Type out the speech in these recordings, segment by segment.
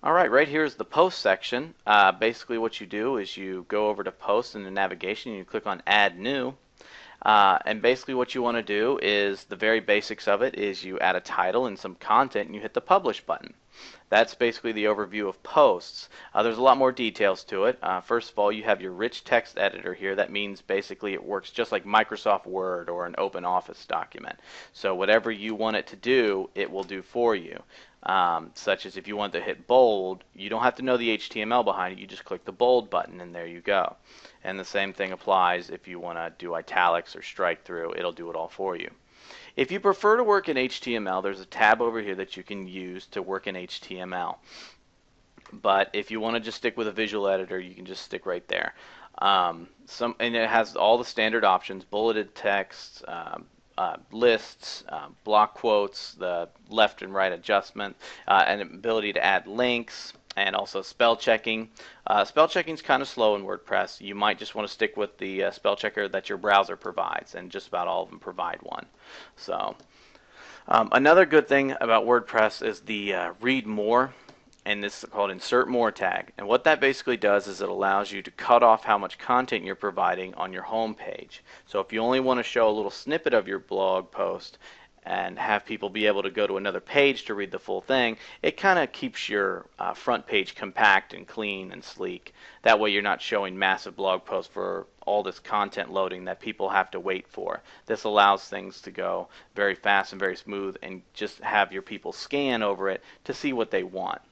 All right, right here is the post section. Basically what you do is you go over to post in the navigation and you click on add new. And basically what you want to do is the very basics of it is you add a title and some content and you hit the publish button. That's basically the overview of posts. There's a lot more details to it. First of all, you have your rich text editor here. That means basically it works just like Microsoft Word or an open office document. So whatever you want it to do, it will do for you. Such as if you want to hit bold, you don't have to know the HTML behind it. You just click the bold button and there you go. And the same thing applies if you want to do italics or strike through. It'll do it all for you. If you prefer to work in HTML, there's a tab over here that you can use to work in HTML. But if you want to just stick with a visual editor, you can just stick right there. And it has all the standard options: bulleted text, lists, block quotes, the left and right adjustment, and ability to add links, and also spell checking. Spell checking is kind of slow in WordPress. You might just want to stick with the spell checker that your browser provides, and just about all of them provide one. So another good thing about WordPress is the read more, and this is called insert more tag. And what that basically does is it allows you to cut off how much content you're providing on your home page. So if you only want to show a little snippet of your blog post and have people be able to go to another page to read the full thing, it kind of keeps your front page compact and clean and sleek. That way you're not showing massive blog posts for all this content loading that people have to wait for. This allows things to go very fast and very smooth and just have your people scan over it to see what they want.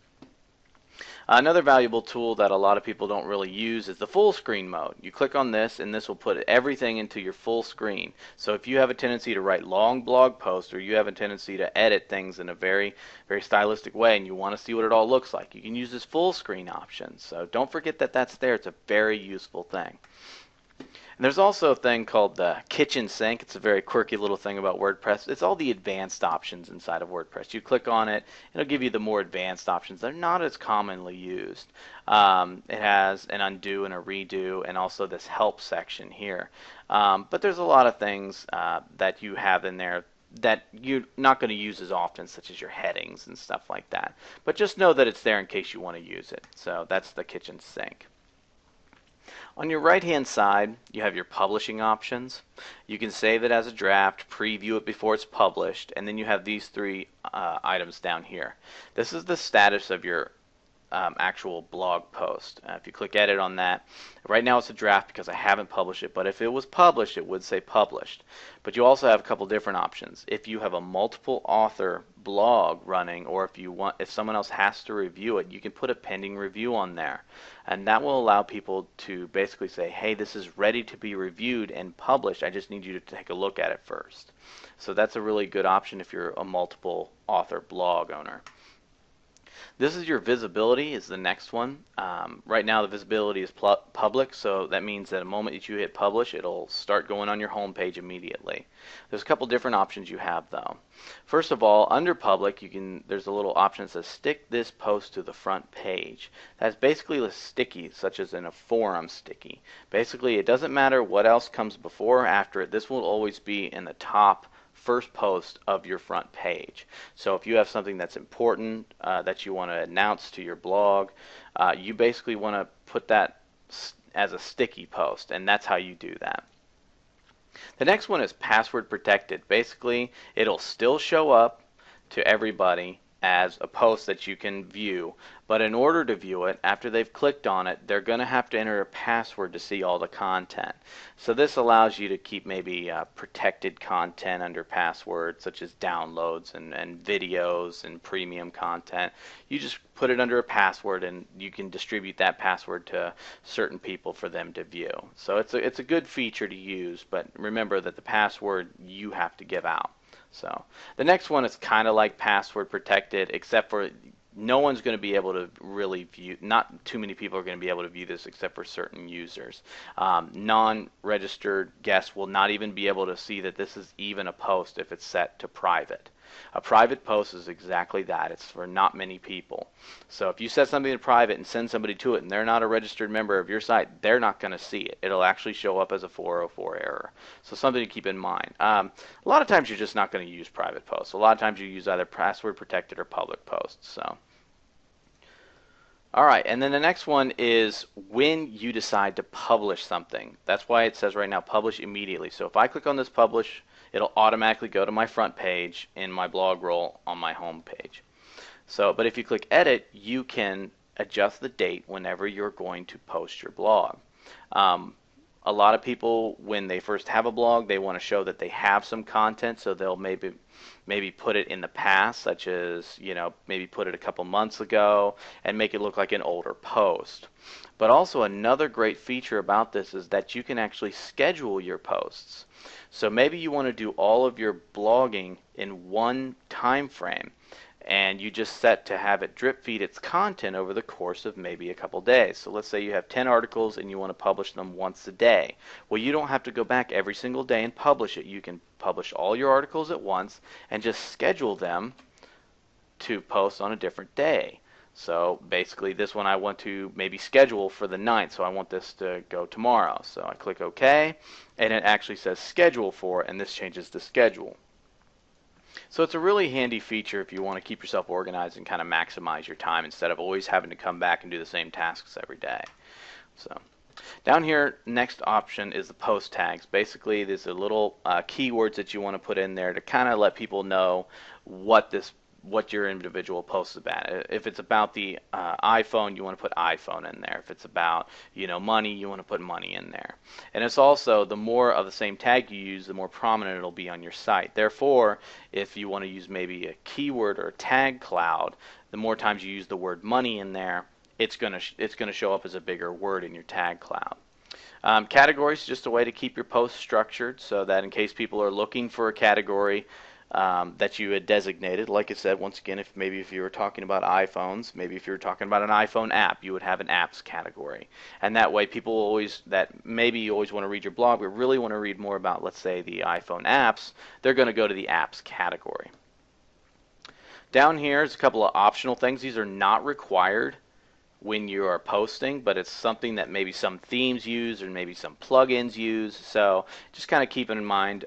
Another valuable tool that a lot of people don't really use is the full screen mode. You click on this and this will put everything into your full screen. So if you have a tendency to write long blog posts or you have a tendency to edit things in a very stylistic way and you want to see what it all looks like, you can use this full screen option. So don't forget that that's there. It's a very useful thing. And there's also a thing called the kitchen sink. It's a very quirky little thing about WordPress. It's all the advanced options inside of WordPress. You click on it, it'll give you the more advanced options. They're not as commonly used. It has an undo and a redo and also this help section here. But there's a lot of things that you have in there that you're not going to use as often, such as your headings and stuff like that. But just know that it's there in case you want to use it. So that's the kitchen sink. On your right hand side, you have your publishing options. You can save it as a draft, preview it before it's published, and then you have these three items down here. This is the status of your actual blog post. If you click edit on that, right now it's a draft because I haven't published it, but if it was published it would say published. But you also have a couple different options. If you have a multiple author blog running, or if someone else has to review it, you can put a pending review on there, and that will allow people to basically say, hey, this is ready to be reviewed and published, I just need you to take a look at it first. So that's a really good option if you're a multiple author blog owner. This is your visibility is the next one. Right now the visibility is public, so that means that the moment that you hit publish, it'll start going on your home page immediately. There's a couple different options you have though. First of all, under public, there's a little option that says stick this post to the front page. That's basically a sticky, such as in a forum sticky. Basically, it doesn't matter what else comes before or after it. This will always be in the top first post of your front page. So if you have something that's important that you want to announce to your blog, you basically want to put that as a sticky post, and that's how you do that. The next one is password protected. Basically, it'll still show up to everybody as a post that you can view, but in order to view it, after they've clicked on it, they're going to have to enter a password to see all the content. So this allows you to keep maybe protected content under passwords, such as downloads and videos and premium content. You just put it under a password and you can distribute that password to certain people for them to view. So it's a good feature to use, but remember that the password you have to give out. So the next one is kind of like password protected, except for no one's going to be able to really view, not too many people are going to be able to view this except for certain users. Non-registered guests will not even be able to see that this is even a post if it's set to private. A private post is exactly that. It's for not many people. So if you set something to private and send somebody to it and they're not a registered member of your site, they're not going to see it. It'll actually show up as a 404 error. So something to keep in mind. A lot of times you're just not going to use private posts. A lot of times you use either password protected or public posts. So All right, and then the next one is when you decide to publish something. That's why it says right now publish immediately. So if I click on this publish, it'll automatically go to my front page in my blog roll on my home page. So, but if you click edit, you can adjust the date whenever you're going to post your blog. Um, a lot of people, when they first have a blog, they want to show that they have some content, so they'll maybe put it in the past, such as, maybe put it a couple months ago and make it look like an older post. But also another great feature about this is that you can actually schedule your posts. So maybe you want to do all of your blogging in one time frame, and you just set to have it drip feed its content over the course of maybe a couple days. So let's say you have 10 articles and you want to publish them once a day. Well, you don't have to go back every single day and publish it. You can publish all your articles at once and just schedule them to post on a different day. So basically this one I want to maybe schedule for the 9th, so I want this to go tomorrow. So I click OK, and it actually says schedule for, and this changes the schedule. So it's a really handy feature if you want to keep yourself organized and kind of maximize your time instead of always having to come back and do the same tasks every day. So down here, next option is the post tags. Basically, there's a little keywords that you want to put in there to kind of let people know what your individual post is about. If it's about the iPhone, you want to put iPhone in there. If it's about money, you want to put money in there. And it's also, the more of the same tag you use, the more prominent it'll be on your site. Therefore, if you want to use maybe a keyword or a tag cloud, the more times you use the word money in there, it's going to show up as a bigger word in your tag cloud. Categories, just a way to keep your posts structured so that in case people are looking for a category that you had designated. Like I said, once again, if you were talking about iPhones, maybe if you were talking about an iPhone app, you would have an apps category. And that way people maybe you always want to read your blog, but really want to read more about, let's say, the iPhone apps, they're going to go to the apps category. Down here is a couple of optional things. These are not required when you are posting, but it's something that maybe some themes use or maybe some plugins use, so just kind of keep it in mind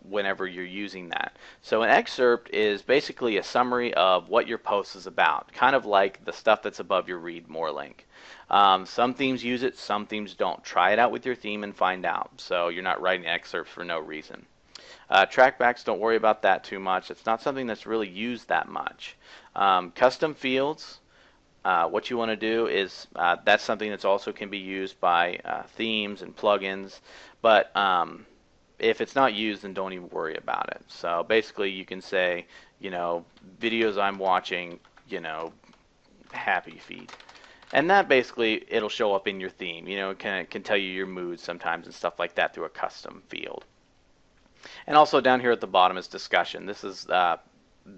whenever you're using that. So an excerpt is basically a summary of what your post is about, kind of like the stuff that's above your read more link. Some themes use it, some themes don't. Try it out with your theme and find out, so you're not writing excerpts for no reason. Trackbacks, don't worry about that too much. It's not something that's really used that much. Custom fields, what you want to do is that's something that's also can be used by themes and plugins, but if it's not used, then don't even worry about it. So basically you can say, videos I'm watching, happy feed. And that basically, it'll show up in your theme. It can tell you your mood sometimes and stuff like that through a custom field. And also down here at the bottom is discussion. This is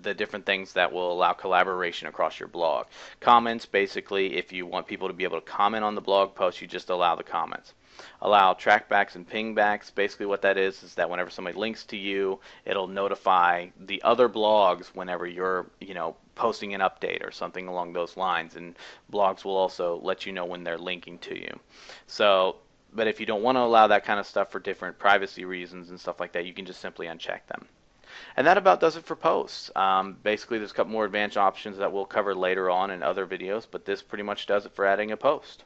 the different things that will allow collaboration across your blog. Comments, basically, if you want people to be able to comment on the blog post, you just allow the comments. Allow trackbacks and pingbacks. Basically what that is that whenever somebody links to you, it'll notify the other blogs whenever you're, posting an update or something along those lines, and blogs will also let you know when they're linking to you. So, but if you don't want to allow that kind of stuff for different privacy reasons and stuff like that, you can just simply uncheck them. And that about does it for posts. Basically, there's a couple more advanced options that we'll cover later on in other videos, but this pretty much does it for adding a post.